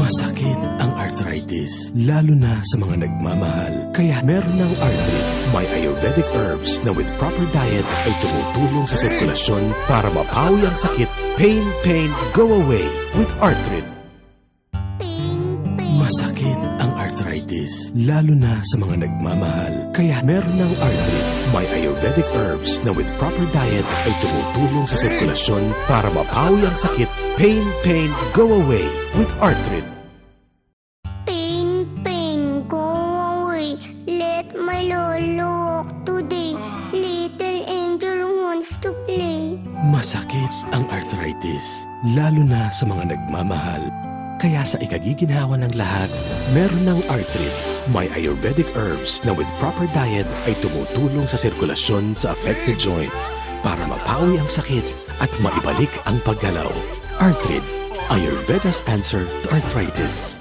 Masakit ang arthritis, lalo na sa mga nagmamahal. Kaya meron ng Arthrit. May Ayurvedic herbs na with proper diet ay tumutulong sa sirkulasyon para mapawi ang sakit. Pain, go away with Arthrit. Masakit ang arthritis, lalo na sa mga nagmamahal. Kaya meron ng Arthrit. May Ayurvedic herbs na with proper diet ay tumutulong sa sirkulasyon para mapawi ang sakit. Pain, go away with Arthrit. Pain, go away. Let my lolo walk today. Little angel wants to play. Masakit ang arthritis, lalo na sa mga nagmamahal. Kaya sa ikagiginhawa ng lahat, meron ng Arthrit. May Ayurvedic herbs na with proper diet ay tumutulong sa sirkulasyon sa affected joints para mapawi ang sakit at maibalik ang paggalaw. Arthrit, Ayurveda's answer to arthritis.